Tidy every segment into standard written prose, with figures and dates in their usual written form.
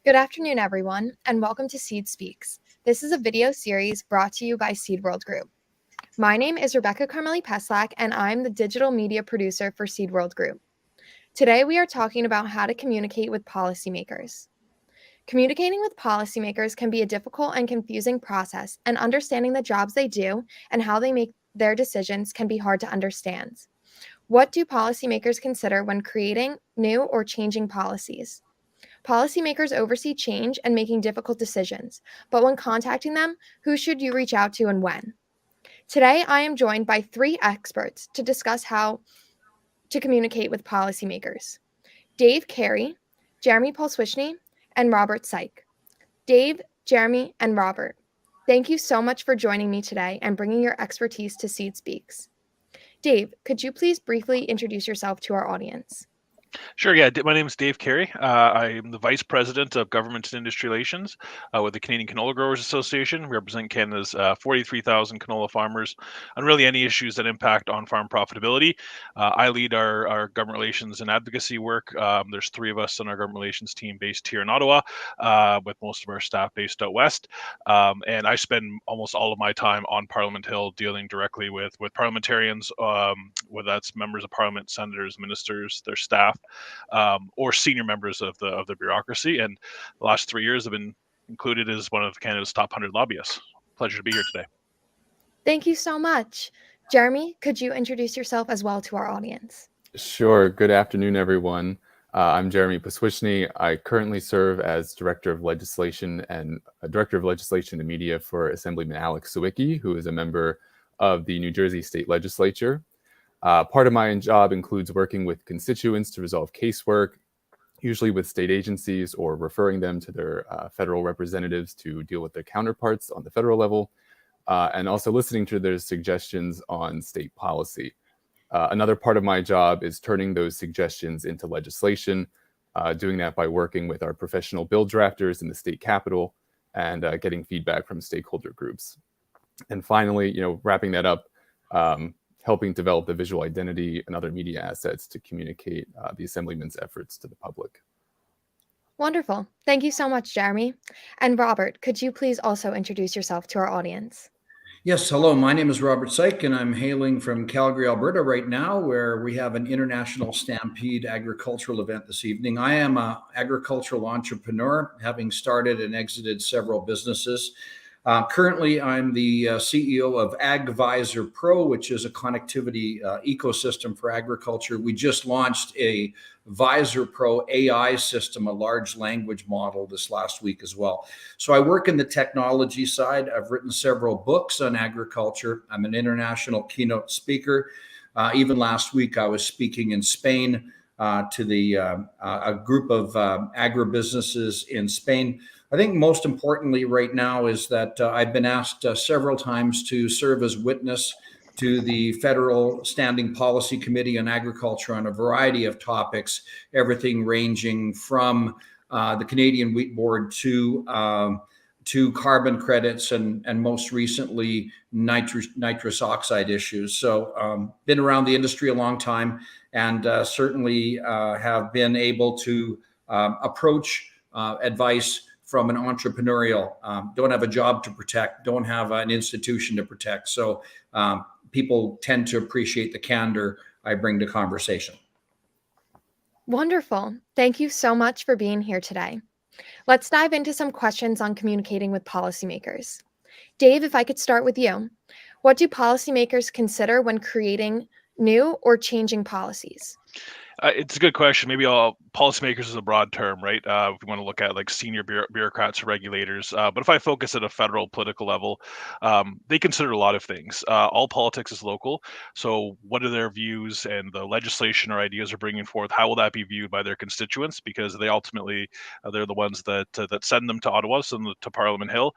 Good afternoon, everyone, and welcome to Seed Speaks. This is a video series brought to you by Seed World Group. My name is Rebecca Carmeli Peslak, and I'm the digital media producer for Seed World Group. Today, we are talking about how to communicate with policymakers. Communicating with policymakers can be a difficult and confusing process, and understanding the jobs they do and how they make their decisions can be hard to understand. What do policymakers consider when creating new or changing policies? Policymakers oversee change and making difficult decisions, but when contacting them, who should you reach out to and when? Today, I am joined by three experts to discuss how to communicate with policymakers: Dave Carey, Jeremy Polswichny, and Robert Syke. Dave, Jeremy, and Robert, thank you so much for joining me today and bringing your expertise to Seed Speaks. Dave, could you please briefly introduce yourself to our audience? Sure, yeah. My name is Dave Carey. I am the Vice President of Government and Industry Relations with the Canadian Canola Growers Association. We represent Canada's 43,000 canola farmers on really any issues that impact on-farm profitability. I lead our government relations and advocacy work. There's three of us on our government relations team based here in Ottawa, with most of our staff based out west. And I spend almost all of my time on Parliament Hill dealing directly with parliamentarians, whether that's members of Parliament, senators, ministers, their staff, or senior members of the bureaucracy. And the last 3 years have been included as one of Canada's top 100 lobbyists. Pleasure to be here today. Thank you so much. Jeremy, could you introduce yourself as well to our audience? Sure. Good afternoon, everyone. I'm Jeremy Polswichny. I currently serve as Director of Legislation and Media for Assemblyman Alex Sawicki, who is a member of the New Jersey State Legislature. Part of my job includes working with constituents to resolve casework, usually with state agencies, or referring them to their federal representatives to deal with their counterparts on the federal level, and also listening to their suggestions on state policy. Another part of my job is turning those suggestions into legislation, doing that by working with our professional bill drafters in the state capitol and getting feedback from stakeholder groups. And finally, wrapping that up, helping develop the visual identity and other media assets to communicate the Assemblyman's efforts to the public. Wonderful. Thank you so much, Jeremy. And Robert, could you please also introduce yourself to our audience? Yes, hello. My name is Robert Syke, and I'm hailing from Calgary, Alberta right now, where we have an International Stampede agricultural event this evening. I am an agricultural entrepreneur, having started and exited several businesses. Currently, I'm the CEO of AgVisor Pro, which is a connectivity ecosystem for agriculture. We just launched a Visor Pro AI system, a large language model, this last week as well. So I work in the technology side. I've written several books on agriculture. I'm an international keynote speaker. Even last week, I was speaking in Spain to a group of agribusinesses in Spain. I think most importantly right now is that I've been asked several times to serve as witness to the Federal Standing Policy Committee on Agriculture on a variety of topics, everything ranging from the Canadian Wheat Board to carbon credits and most recently nitrous oxide issues. So been around the industry a long time and certainly have been able to approach advice from an entrepreneurial, don't have a job to protect, don't have an institution to protect. So people tend to appreciate the candor I bring to conversation. Wonderful. Thank you so much for being here today. Let's dive into some questions on communicating with policymakers. Dave, if I could start with you. What do policymakers consider when creating new or changing policies? It's a good question. Maybe policymakers is a broad term, right? If we want to look at like senior bureaucrats or regulators. But if I focus at a federal political level, they consider a lot of things. All politics is local. So what are their views and the legislation or ideas are bringing forth? How will that be viewed by their constituents? Because they ultimately, they're the ones that send them to Ottawa, send them to Parliament Hill.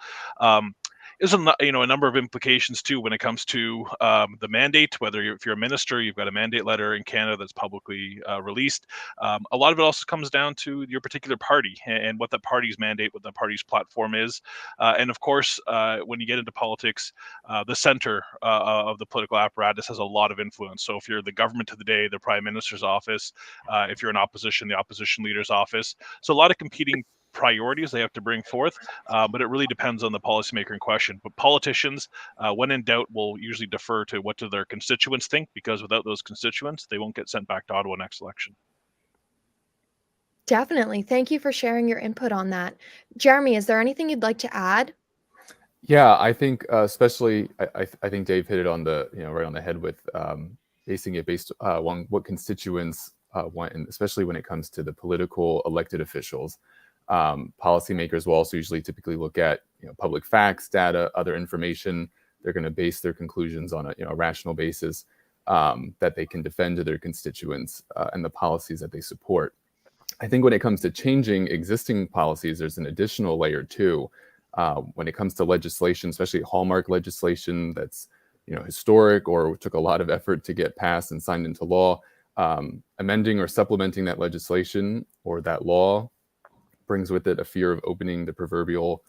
There's a number of implications too when it comes to the mandate. If you're a minister, you've got a mandate letter in Canada that's publicly released. A lot of it also comes down to your particular party and what that party's mandate, what that party's platform is. And of course, when you get into politics, the center of the political apparatus has a lot of influence. So if you're the government of the day, the prime minister's office, if you're in opposition, the opposition leader's office. So a lot of competing priorities they have to bring forth, but it really depends on the policymaker in question. But politicians, when in doubt, will usually defer to what do their constituents think, because without those constituents, they won't get sent back to Ottawa next election. Definitely. Thank you for sharing your input on that. Jeremy, is there anything you'd like to add? Yeah, I think especially, I think Dave hit it on the, right on the head with basing it based on what constituents want, and especially when it comes to the political elected officials. Policymakers will also usually typically look at public facts, data, other information. They're going to base their conclusions on a rational basis that they can defend to their constituents and the policies that they support. I think when it comes to changing existing policies, there's an additional layer too. When it comes to legislation, especially hallmark legislation that's historic or took a lot of effort to get passed and signed into law, amending or supplementing that legislation or that law brings with it a fear of opening the proverbial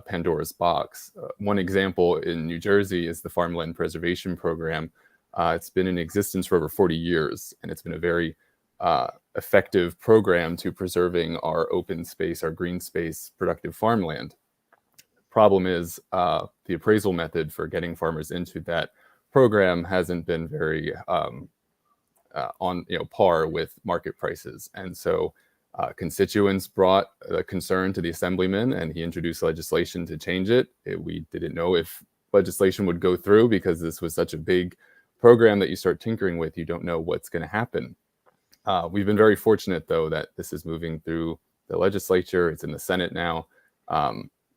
Pandora's box. One example in New Jersey is the Farmland Preservation Program. It's been in existence for over 40 years, and it's been a very effective program to preserving our open space, our green space, productive farmland. Problem is the appraisal method for getting farmers into that program hasn't been very on par with market prices, and so constituents brought a concern to the assemblyman, and he introduced legislation to change it. We didn't know if legislation would go through because this was such a big program that you start tinkering with, you don't know what's going to happen. We've been very fortunate, though, that this is moving through the legislature. It's in the Senate now.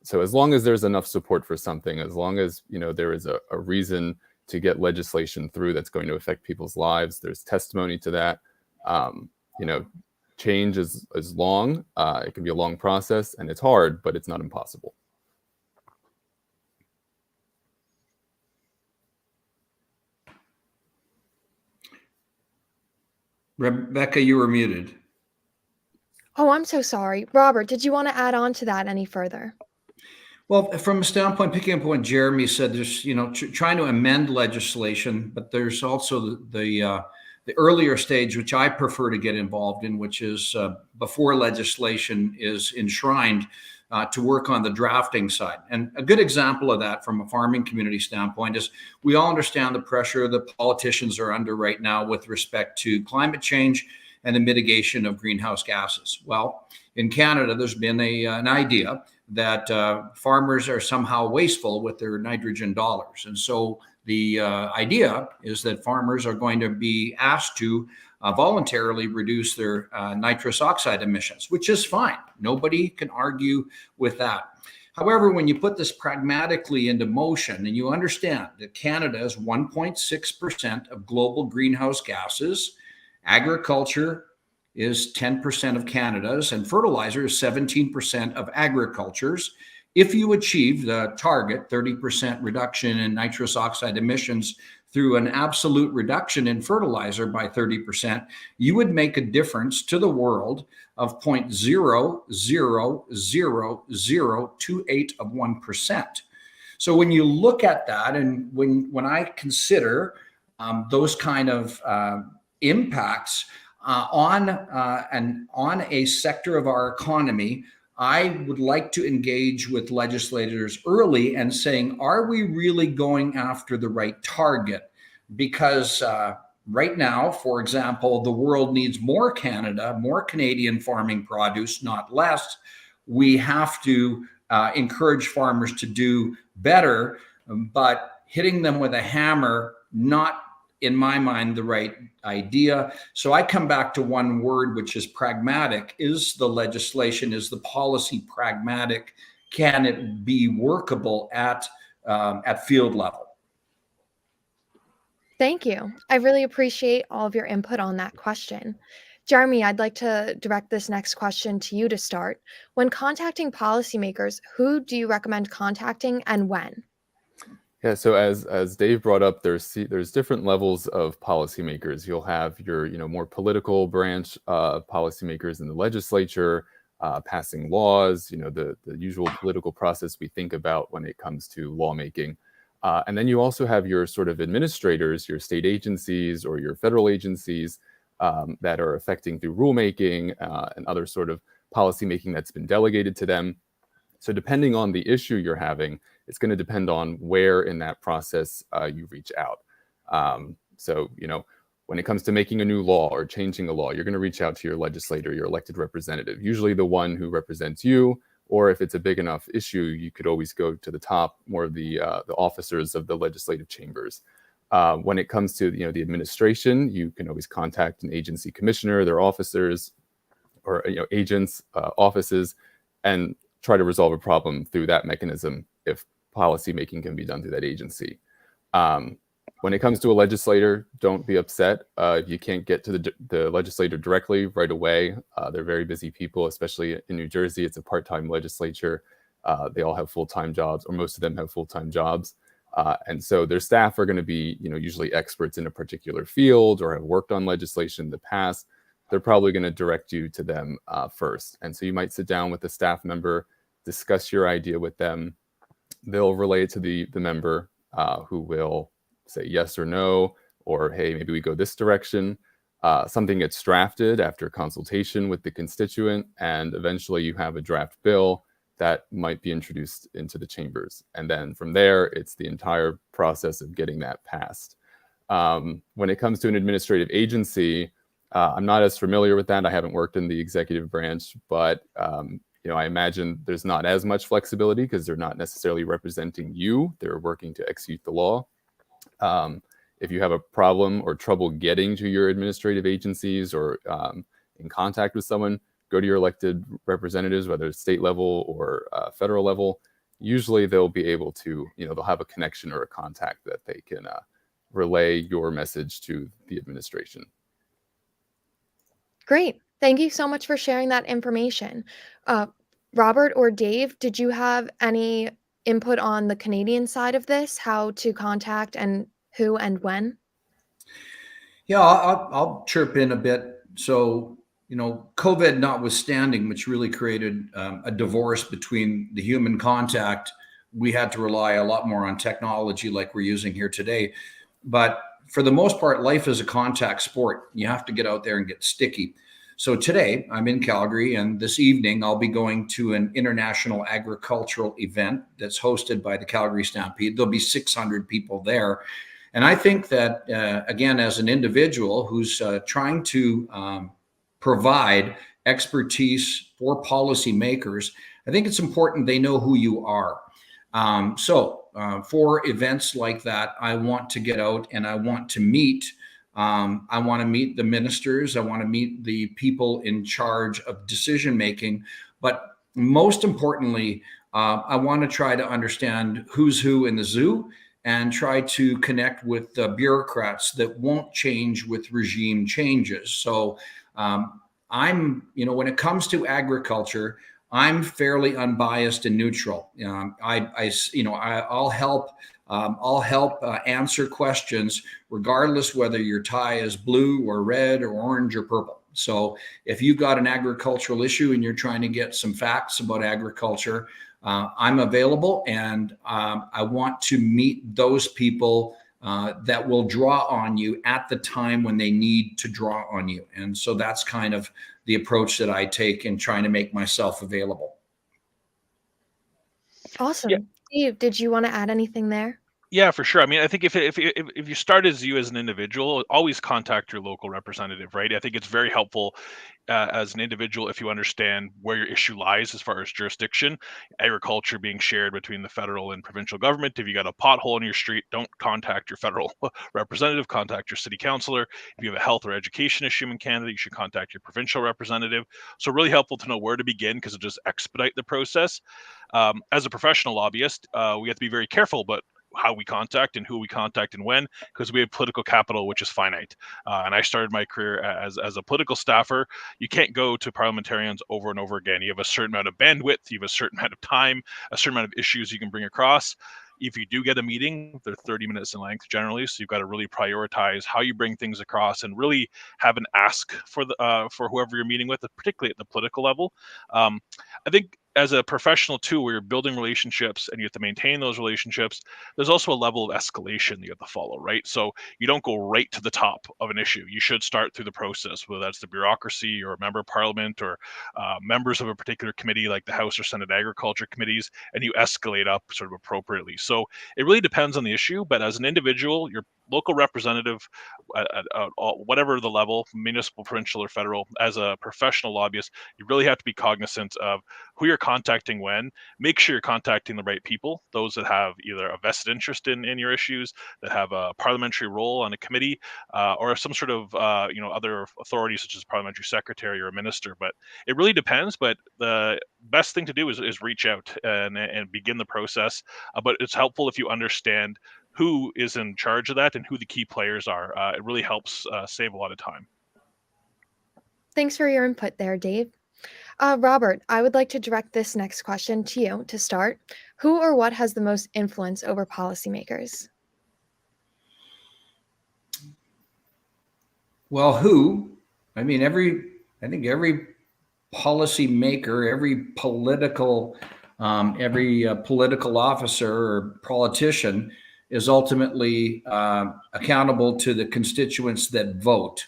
So as long as there's enough support for something, as long as there is a reason to get legislation through that's going to affect people's lives, there's testimony to that. Change is long. It can be a long process, and it's hard, but it's not impossible. Rebecca, you were muted. Oh, I'm so sorry. Robert, did you want to add on to that any further? Well, from a standpoint, picking up what Jeremy said, there's, trying to amend legislation, but there's also the earlier stage, which I prefer to get involved in, which is before legislation is enshrined, to work on the drafting side. And a good example of that from a farming community standpoint is we all understand the pressure that politicians are under right now with respect to climate change and the mitigation of greenhouse gases. Well, in Canada, there's been an idea that farmers are somehow wasteful with their nitrogen dollars. And so the idea is that farmers are going to be asked to voluntarily reduce their nitrous oxide emissions, which is fine. Nobody can argue with that. However, when you put this pragmatically into motion and you understand that Canada is 1.6% of global greenhouse gases, agriculture is 10% of Canada's, and fertilizer is 17% of agriculture's. If you achieve the target 30% reduction in nitrous oxide emissions through an absolute reduction in fertilizer by 30%, you would make a difference to the world of 0.00028 of 1%. So when you look at that, and when I consider those kind of impacts on a sector of our economy, I would like to engage with legislators early and saying, are we really going after the right target? Because right now, for example, the world needs more Canadian farming produce, not less. We have to encourage farmers to do better, but hitting them with a hammer, not in my mind, the right idea. So I come back to one word, which is pragmatic. Is the legislation, is the policy pragmatic? Can it be workable at field level? Thank you. I really appreciate all of your input on that question. Jeremy, I'd like to direct this next question to you to start. When contacting policymakers, who do you recommend contacting and when? Yeah, so as Dave brought up, there's different levels of policymakers. You'll have your more political branch policymakers in the legislature passing laws, the usual political process we think about when it comes to lawmaking. And then you also have your sort of administrators, your state agencies or your federal agencies that are affecting through rulemaking and other sort of policymaking that's been delegated to them. So depending on the issue you're having, it's going to depend on where in that process you reach out. So, when it comes to making a new law or changing a law, you're going to reach out to your legislator, your elected representative, usually the one who represents you. Or if it's a big enough issue, you could always go to the top, more of the officers of the legislative chambers. When it comes to the administration, you can always contact an agency commissioner, their officers, or agents, offices, and try to resolve a problem through that mechanism if policy making can be done through that agency. When it comes to a legislator, don't be upset if you can't get to the legislator directly right away. They're very busy people, especially in New Jersey. It's a part-time legislature. They all have full-time jobs, or most of them have full-time jobs. And so their staff are going to be, usually experts in a particular field or have worked on legislation in the past. They're probably going to direct you to them first. And so you might sit down with a staff member, discuss your idea with them. They'll relay it to the member who will say yes or no, or hey, maybe we go this direction. Something gets drafted after consultation with the constituent, and eventually you have a draft bill that might be introduced into the chambers. And then from there, it's the entire process of getting that passed. When it comes to an administrative agency, I'm not as familiar with that. I haven't worked in the executive branch, but I imagine there's not as much flexibility because they're not necessarily representing you. They're working to execute the law. If you have a problem or trouble getting to your administrative agencies or in contact with someone, go to your elected representatives, whether it's state level or federal level. Usually they'll be able to, they'll have a connection or a contact that they can relay your message to the administration. Great. Thank you so much for sharing that information. Robert or Dave, did you have any input on the Canadian side of this, how to contact and who and when? Yeah, I'll chirp in a bit. So, COVID notwithstanding, which really created a divorce between the human contact, we had to rely a lot more on technology like we're using here today. But for the most part, life is a contact sport. You have to get out there and get sticky. So today I'm in Calgary, and this evening I'll be going to an international agricultural event that's hosted by the Calgary Stampede. There'll be 600 people there. And I think that, again, as an individual who's trying to provide expertise for policymakers, I think it's important they know who you are. For events like that, I want to get out and I want to meet. I want to meet the ministers. I want to meet the people in charge of decision making. But most importantly, I want to try to understand who's who in the zoo and try to connect with the bureaucrats that won't change with regime changes. So when it comes to agriculture, I'm fairly unbiased and neutral. I'll help. I'll help answer questions regardless whether your tie is blue or red or orange or purple. So if you've got an agricultural issue and you're trying to get some facts about agriculture, I'm available, and I want to meet those people that will draw on you at the time when they need to draw on you. And so that's kind of the approach that I take in trying to make myself available. Awesome. Yeah. Steve, did you want to add anything there? Yeah, for sure. I mean, I think if you start as you as an individual, always contact your local representative, right? I think it's very helpful as an individual if you understand where your issue lies as far as jurisdiction, agriculture being shared between the federal and provincial government. If you got a pothole in your street, don't contact your federal representative, contact your city councillor. If you have a health or education issue in Canada, you should contact your provincial representative. So really helpful to know where to begin because it'll just expedite the process. As a professional lobbyist, we have to be very careful, but how we contact and who we contact and when, because we have political capital, which is finite. And I started my career as a political staffer. You can't go to parliamentarians over and over again. You have a certain amount of bandwidth, you have a certain amount of time, a certain amount of issues you can bring across. If you do get a meeting, they're 30 minutes in length generally, so you've got to really prioritize how you bring things across and really have an ask for whoever you're meeting with, particularly at the political level. I think as a professional too, where you're building relationships and you have to maintain those relationships, there's also a level of escalation you have to follow, right? So you don't go right to the top of an issue. You should start through the process, whether that's the bureaucracy or a member of parliament or members of a particular committee like the House or Senate Agriculture committees, and you escalate up sort of appropriately. So it really depends on the issue, but as an individual, your local representative at whatever the level, municipal, provincial, or federal, as a professional lobbyist, you really have to be cognizant of who you're contacting when. Make sure you're contacting the right people, those that have either a vested interest in your issues, that have a parliamentary role on a committee, or some sort of other authority such as parliamentary secretary or a minister. But it really depends. But the best thing to do is reach out and begin the process. But it's helpful if you understand who is in charge of that and who the key players are. It really helps save a lot of time. Thanks for your input there, Dave. Robert, I would like to direct this next question to you to start. Who or what has the most influence over policymakers? Well, who? I mean, I think every policy maker, every political officer or politician is ultimately accountable to the constituents that vote.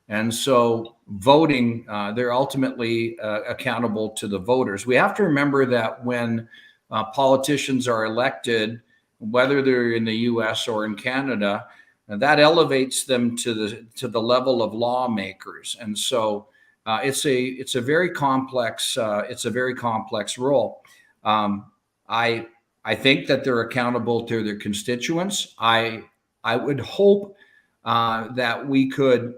And so voting, they're ultimately accountable to the voters. We have to remember that when politicians are elected, whether they're in the US or in Canada, that elevates them to the level of lawmakers. And so it's a very complex role. I think that they're accountable to their constituents. I would hope that we could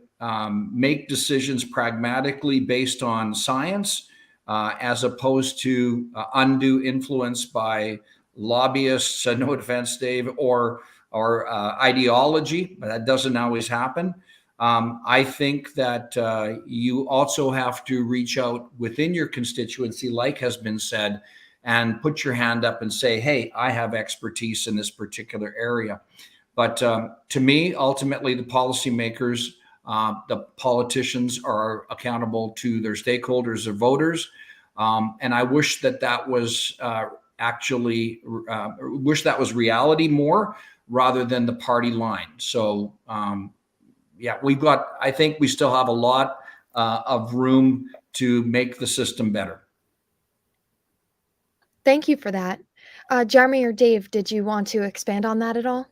make decisions pragmatically based on science, as opposed to undue influence by lobbyists. No offense, Dave, or ideology. That doesn't always happen. I think that you also have to reach out within your constituency, like has been said, and put your hand up and say, hey, I have expertise in this particular area. But to me, ultimately, the policymakers, the politicians are accountable to their stakeholders, their voters. And I wish that was reality more rather than the party line. So I think we still have a lot of room to make the system better. Thank you for that. Jeremy or Dave, did you want to expand on that at all?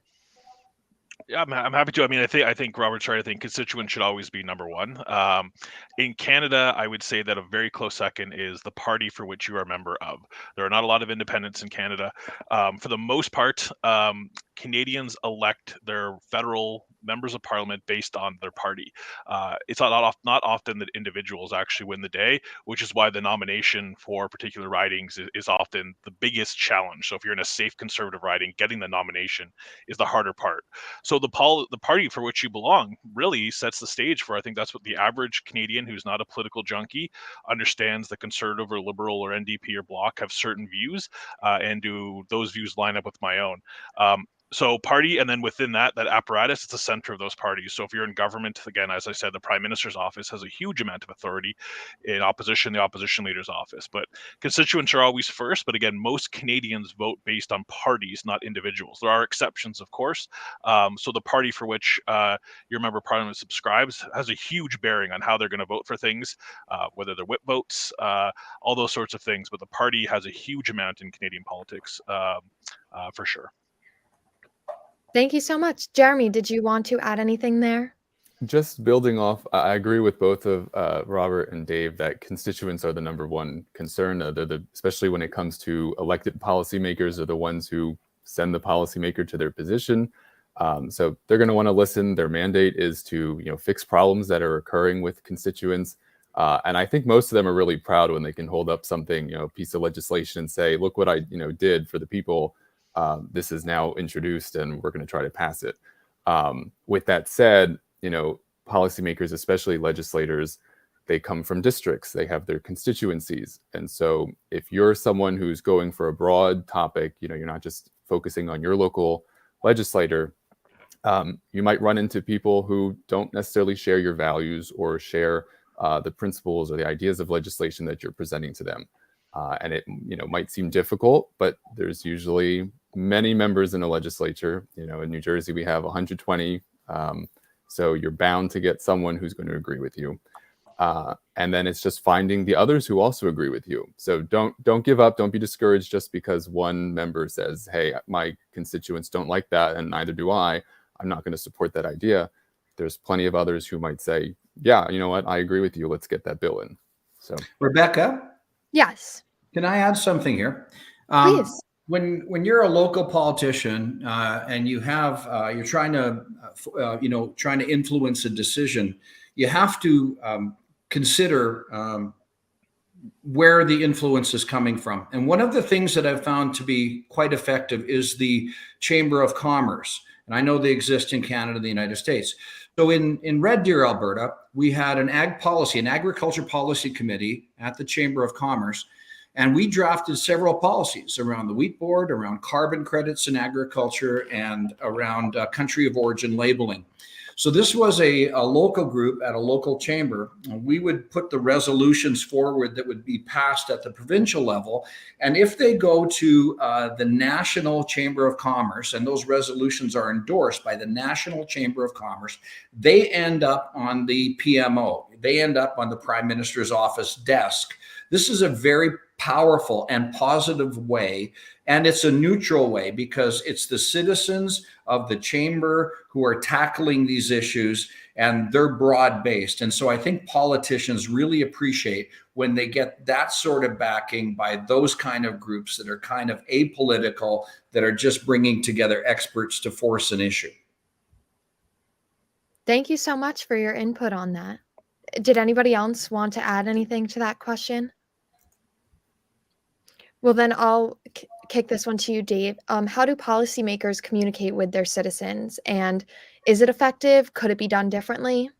Yeah, I'm happy to. I mean, I think Robert's right. I think constituents should always be number one. In Canada, I would say that a very close second is the party for which you are a member of. There are not a lot of independents in Canada. For the most part, Canadians elect their federal members of parliament based on their party. It's not often that individuals actually win the day, which is why the nomination for particular ridings is often the biggest challenge. So if you're in a safe conservative riding, getting the nomination is the harder part. So the party for which you belong really sets the stage for, I think that's what the average Canadian who's not a political junkie understands. The conservative or liberal or NDP or Bloc have certain views, and do those views line up with my own? So party, and then within that apparatus, it's the center of those parties. So if you're in government, again, as I said, the Prime Minister's office has a huge amount of authority. In opposition, the opposition leader's office. But constituents are always first. But again, most Canadians vote based on parties, not individuals. There are exceptions, of course. So the party for which your member of parliament subscribes has a huge bearing on how they're going to vote for things, whether they're whip votes, all those sorts of things. But the party has a huge amount in Canadian politics, for sure. Thank you so much. Jeremy, did you want to add anything there? Just building off, I agree with both of Robert and Dave that constituents are the number one concern, especially when it comes to elected policymakers, are the ones who send the policymaker to their position. So they're going to want to listen. Their mandate is to fix problems that are occurring with constituents. And I think most of them are really proud when they can hold up something, a piece of legislation and say, look what I did for the people. This is now introduced and we're going to try to pass it. With that said, policymakers, especially legislators, they come from districts, they have their constituencies. And so if you're someone who's going for a broad topic, you're not just focusing on your local legislator, you might run into people who don't necessarily share your values or share the principles or the ideas of legislation that you're presenting to them. And it might seem difficult, but there's usually many members in a legislature. In New Jersey, we have 120. So you're bound to get someone who's going to agree with you. And then it's just finding the others who also agree with you. So don't give up. Don't be discouraged just because one member says, hey, my constituents don't like that, and neither do I. I'm not going to support that idea. There's plenty of others who might say, yeah, you know what? I agree with you. Let's get that bill in. So, Rebecca? Yes. Can I add something here? Please. When you're a local politician and you have you're trying to influence a decision, you have to consider where the influence is coming from. And one of the things that I've found to be quite effective is the Chamber of Commerce. And I know they exist in Canada, the United States. So in Red Deer, Alberta, we had an agriculture policy committee at the Chamber of Commerce. And we drafted several policies around the wheat board, around carbon credits in agriculture, and around country of origin labeling. So this was a local group at a local chamber. We would put the resolutions forward that would be passed at the provincial level. And if they go to the National Chamber of Commerce, and those resolutions are endorsed by the National Chamber of Commerce, they end up on the PMO. They end up on the Prime Minister's office desk. This is a very powerful and positive way, and it's a neutral way because it's the citizens of the chamber who are tackling these issues, and they're broad-based. And so I think politicians really appreciate when they get that sort of backing by those kind of groups that are kind of apolitical, that are just bringing together experts to force an issue. Thank you so much for your input on that. Did anybody else want to add anything to that question? Well, then I'll kick this one to you, Dave. How do policymakers communicate with their citizens? And is it effective? Could it be done differently?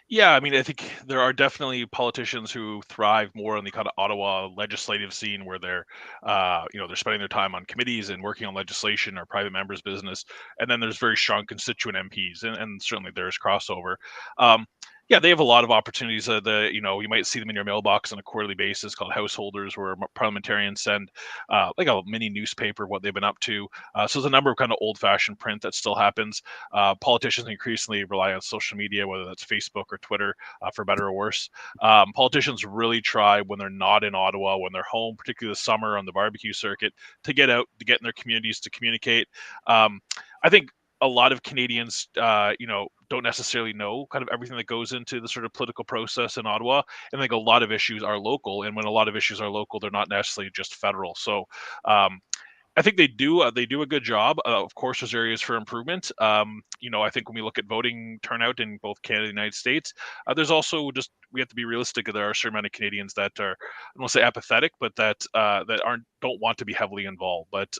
Yeah, I mean, I think there are definitely politicians who thrive more on the kind of Ottawa legislative scene where they're spending their time on committees and working on legislation or private members' business. And then there's very strong constituent MPs, and certainly there's crossover. Yeah, they have a lot of opportunities. You might see them in your mailbox on a quarterly basis called householders, where parliamentarians send like a mini newspaper of what they've been up to. So there's a number of kind of old-fashioned print that still happens. Politicians increasingly rely on social media, whether that's Facebook or Twitter, for better or worse. Politicians really try when they're not in Ottawa, when they're home, particularly this summer on the barbecue circuit, to get out, to get in their communities, to communicate. I think a lot of Canadians, don't necessarily know kind of everything that goes into the sort of political process in Ottawa. And I think a lot of issues are local. And when a lot of issues are local, they're not necessarily just federal. So I think they do a good job. Of course, there's areas for improvement. I think when we look at voting turnout in both Canada and the United States, there's also we have to be realistic. There are a certain amount of Canadians that are, I don't want to say apathetic, but that don't want to be heavily involved. But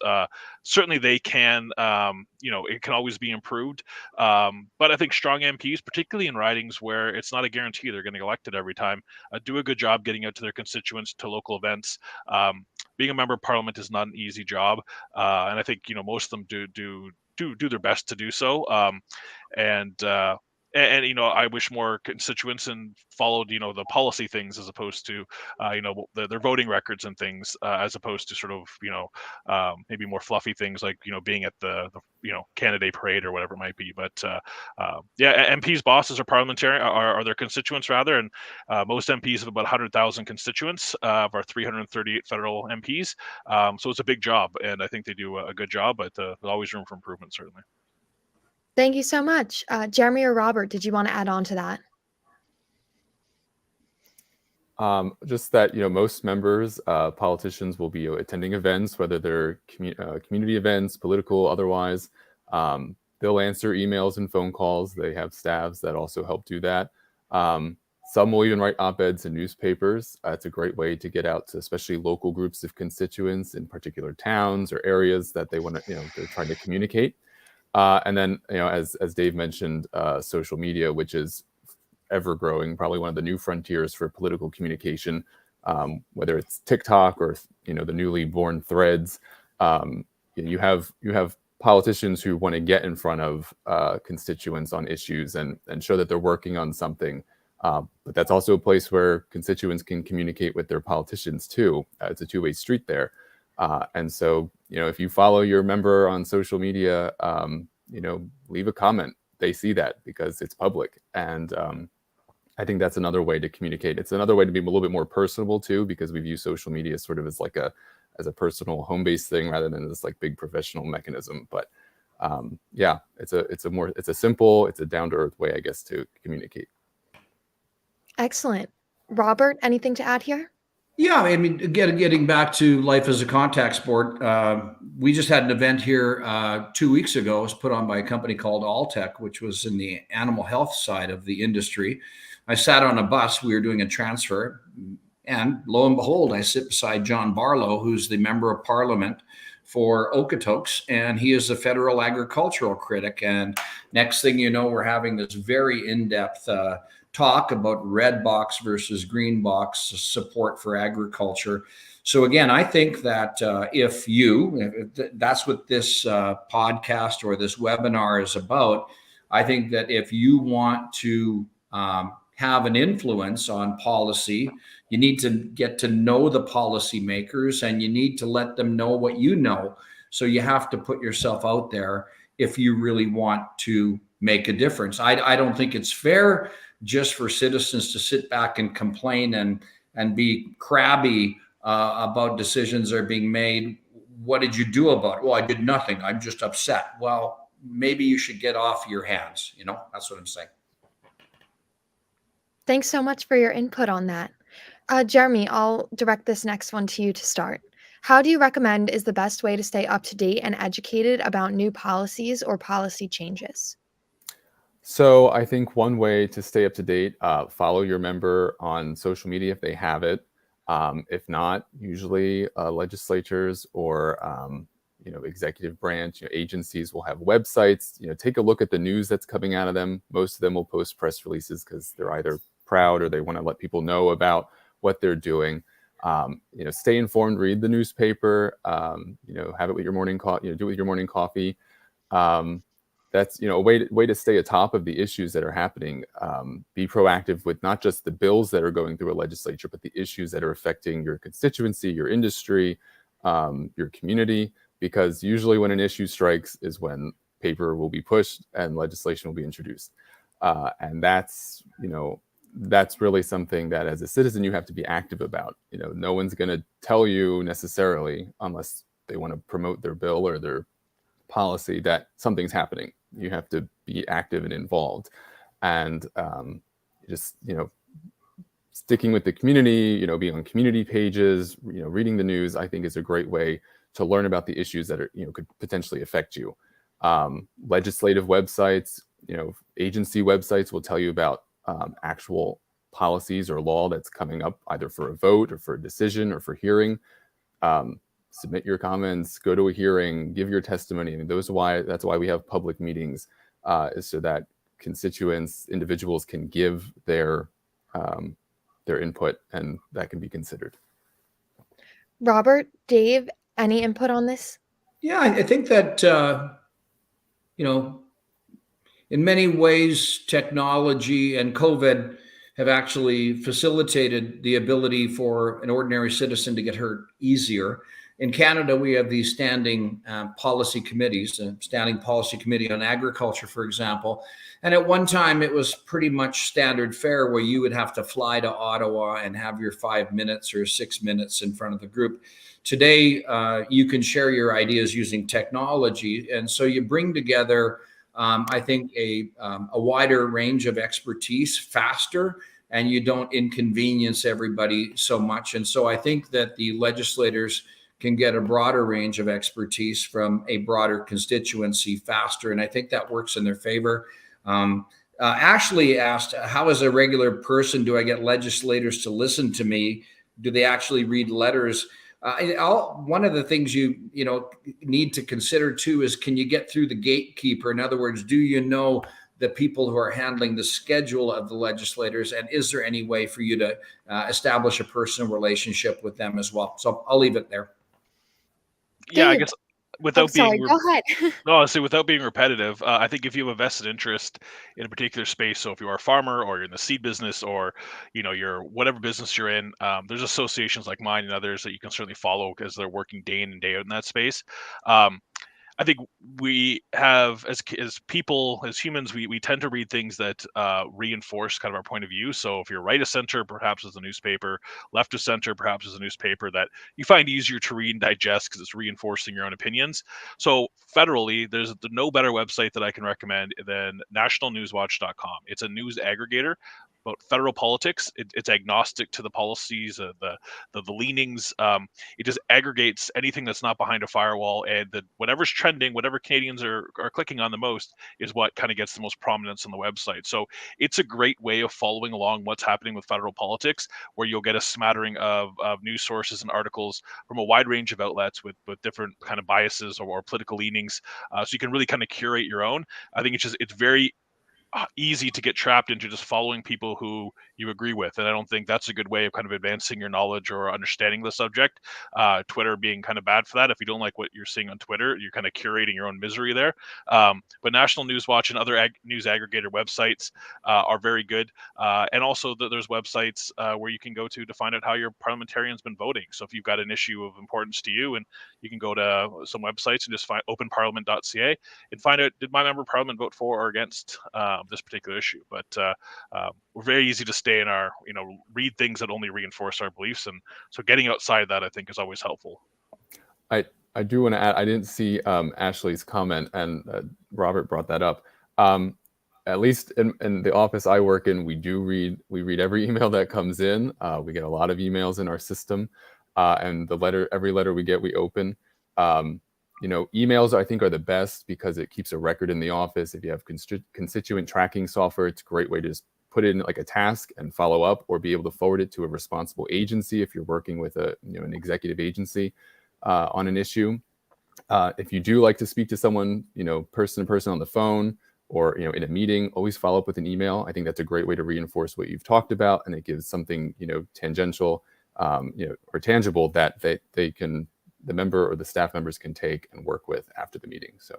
certainly they can. It can always be improved. But I think strong MPs, particularly in ridings where it's not a guarantee they're going to get elected every time, do a good job getting out to their constituents, to local events. Being a member of parliament is not an easy job, and I think most of them do their best to do so. And I wish more constituents and followed the policy things as opposed to their voting records and things, as opposed to sort of maybe more fluffy things like being at the candidate parade or whatever it might be. But MPs' bosses are parliamentarian, are their constituents rather, and most MPs have about 100,000 constituents of our 338 federal MPs. So it's a big job, and I think they do a good job, but there's always room for improvement, certainly. Thank you so much. Jeremy or Robert, did you want to add on to that? Just that, most members, politicians will be attending events, whether they're community events, political, otherwise. They'll answer emails and phone calls. They have staffs that also help do that. Some will even write op-eds in newspapers. It's a great way to get out to especially local groups of constituents in particular towns or areas that they want to, they're trying to communicate. And then, as Dave mentioned, social media, which is ever growing, probably one of the new frontiers for political communication, whether it's TikTok or, the newly born Threads. You have politicians who want to get in front of constituents on issues and show that they're working on something But that's also a place where constituents can communicate with their politicians too. It's a two-way street there. And so, if you follow your member on social media, leave a comment. They see that because it's public. And I think that's another way to communicate. It's another way to be a little bit more personable too, because we view social media sort of as like as a personal home-based thing rather than this like big professional mechanism. But it's a simple, it's a down-to-earth way, I guess, to communicate. Excellent. Robert, anything to add here? Yeah, I mean, getting back to life as a contact sport, we just had an event here 2 weeks ago. It was put on by a company called Alltech, which was in the animal health side of the industry. I sat on a bus. We were doing a transfer. And lo and behold, I sit beside John Barlow, who's the member of parliament for Okotoks, and he is a federal agricultural critic. And next thing you know, we're having this very in-depth talk about red box versus green box support for agriculture. So again, I think that if that's what this podcast or this webinar is about, I think that if you want to have an influence on policy, you need to get to know the policymakers and you need to let them know what you know. So you have to put yourself out there if you really want to make a difference. I don't think it's fair just for citizens to sit back and complain and be crabby about decisions that are being made. What did you do about it? Well, I did nothing. I'm just upset. Well, maybe you should get off your hands. That's what I'm saying. Thanks so much for your input on that. Jeremy, I'll direct this next one to you to start. How do you recommend is the best way to stay up to date and educated about new policies or policy changes? So I think one way to stay up to date, follow your member on social media if they have it. If not, usually legislatures or executive branch agencies will have websites. Take a look at the news that's coming out of them. Most of them will post press releases because they're either proud or they want to let people know about what they're doing. Stay informed, read the newspaper, have it with your morning coffee, do it with your morning coffee. That's a way to stay atop of the issues that are happening. Be proactive with not just the bills that are going through a legislature, but the issues that are affecting your constituency, your industry, your community. Because usually when an issue strikes is when paper will be pushed and legislation will be introduced. And that's really something that as a citizen you have to be active about. No one's going to tell you necessarily, unless they want to promote their bill or their policy, that something's happening. You have to be active and involved. And sticking with the community, being on community pages, reading the news, I think is a great way to learn about the issues that are, could potentially affect you. Legislative websites, agency websites will tell you about actual policies or law that's coming up either for a vote or for a decision or for hearing. Submit your comments, go to a hearing, give your testimony. That's why we have public meetings, is so that constituents, individuals can give their input and that can be considered. Robert, Dave, any input on this? Yeah, I think that, in many ways, technology and COVID have actually facilitated the ability for an ordinary citizen to get hurt easier. In Canada, we have these standing policy committees, a standing policy committee on agriculture, for example. And at one time, it was pretty much standard fare where you would have to fly to Ottawa and have your 5 minutes or 6 minutes in front of the group. Today, you can share your ideas using technology. And so you bring together, I think, a wider range of expertise faster, and you don't inconvenience everybody so much. And so I think that the legislators can get a broader range of expertise from a broader constituency faster. And I think that works in their favor. Ashley asked, how as a regular person do I get legislators to listen to me? Do they actually read letters? One of the things you need to consider too is, can you get through the gatekeeper? In other words, do you know the people who are handling the schedule of the legislators, and is there any way for you to establish a personal relationship with them as well? So I'll leave it there. Yeah, I guess without sorry, being go ahead. No, honestly, without being repetitive, I think if you have a vested interest in a particular space, so if you are a farmer or you're in the seed business or you're whatever business you're in, there's associations like mine and others that you can certainly follow because they're working day in and day out in that space. Um, I think we have as people, as humans, we tend to read things that reinforce kind of our point of view. So if you're right of center, perhaps as a newspaper, left of center, perhaps as a newspaper that you find easier to read and digest because it's reinforcing your own opinions. So federally, there's no better website that I can recommend than nationalnewswatch.com. It's a news aggregator about federal politics. It's agnostic to the policies, the leanings. It just aggregates anything that's not behind a firewall, and whatever's trending, whatever Canadians are clicking on the most is what kind of gets the most prominence on the website. So it's a great way of following along what's happening with federal politics, where you'll get a smattering of news sources and articles from a wide range of outlets with different kind of biases or political leanings. So you can really kind of curate your own. I think it's very easy to get trapped into just following people who you agree with, and I don't think that's a good way of kind of advancing your knowledge or understanding the subject. Twitter being kind of bad for that. If you don't like what you're seeing on Twitter, you're kind of curating your own misery there. But National News Watch and other news aggregator websites are very good, and also there's websites where you can go to find out how your parliamentarian's been voting. So if you've got an issue of importance to you, and you can go to some websites and just find openparliament.ca and find out, did my member of parliament vote for or against this particular issue? But we're very easy to stay in our, read things that only reinforce our beliefs. And so getting outside of that, I think, is always helpful. I do want to add, I didn't see Ashley's comment, and Robert brought that up. At least in the office I work in, we read every email that comes in. We get a lot of emails in our system, and every letter we get, we open. Emails I think are the best because it keeps a record in the office. If you have constituent tracking software, it's a great way to just put it in like a task and follow up, or be able to forward it to a responsible agency if you're working with an executive agency on an issue. If you do like to speak to someone, person to person on the phone, or in a meeting, always follow up with an email. I think that's a great way to reinforce what you've talked about, and it gives something tangential, or tangible that the member or the staff members can take and work with after the meeting. So.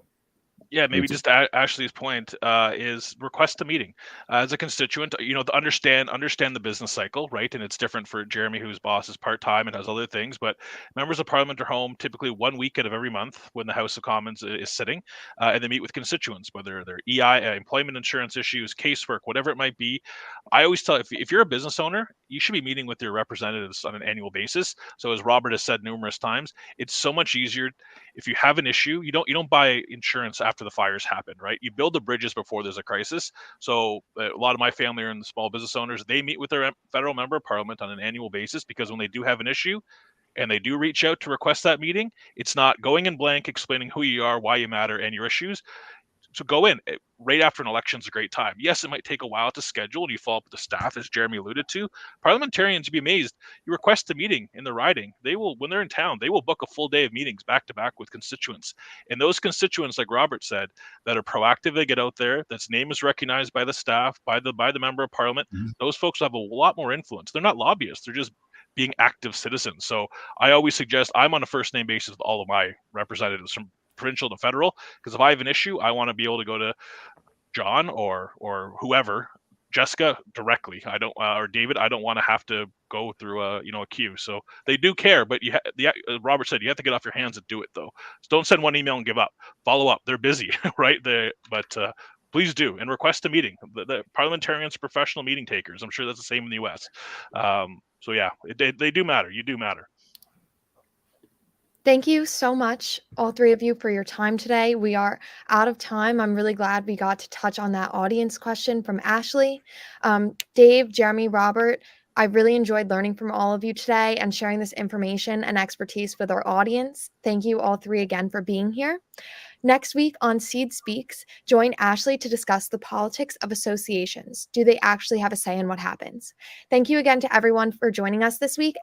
Yeah, maybe just Ashley's point is request a meeting as a constituent. To understand the business cycle, right? And it's different for Jeremy, whose boss is part-time and has other things. But members of Parliament are home typically 1 week out of every month when the House of Commons is sitting, and they meet with constituents, whether they're EI, employment insurance issues, casework, whatever it might be. I always tell, if you're a business owner, you should be meeting with your representatives on an annual basis. So as Robert has said numerous times, it's so much easier. If you have an issue, you don't buy insurance after the fires happen, right? You build the bridges before there's a crisis. So a lot of my family are in the small business owners. They meet with their federal member of parliament on an annual basis, because when they do have an issue and they do reach out to request that meeting, it's not going in blank explaining who you are, why you matter, and your issues. So go in right after an election is a great time. Yes, it might take a while to schedule, and you follow up with the staff, as Jeremy alluded to. Parliamentarians, you'd be amazed. You request a meeting in the riding, they will, when they're in town, they will book a full day of meetings back to back with constituents. And those constituents, like Robert said, that are proactive, they get out there, that's name is recognized by the staff, by the member of parliament. Mm-hmm. Those folks have a lot more influence. They're not lobbyists. They're just being active citizens. So I always suggest, I'm on a first name basis with all of my representatives from provincial to federal, because if I have an issue, I want to be able to go to John or whoever, Jessica, directly. I don't or David. I don't want to have to go through a queue. So they do care, but Robert said, you have to get off your hands and do it though. So don't send one email and give up. Follow up. They're busy, right? But please do, and request a meeting. The parliamentarians are professional meeting takers. I'm sure that's the same in the U.S. So yeah, they do matter. You do matter. Thank you so much, all three of you, for your time today. We are out of time. I'm really glad we got to touch on that audience question from Ashley. Dave, Jeremy, Robert, I really enjoyed learning from all of you today and sharing this information and expertise with our audience. Thank you all three again for being here. Next week on Seed Speaks, join Ashley to discuss the politics of associations. Do they actually have a say in what happens? Thank you again to everyone for joining us this week,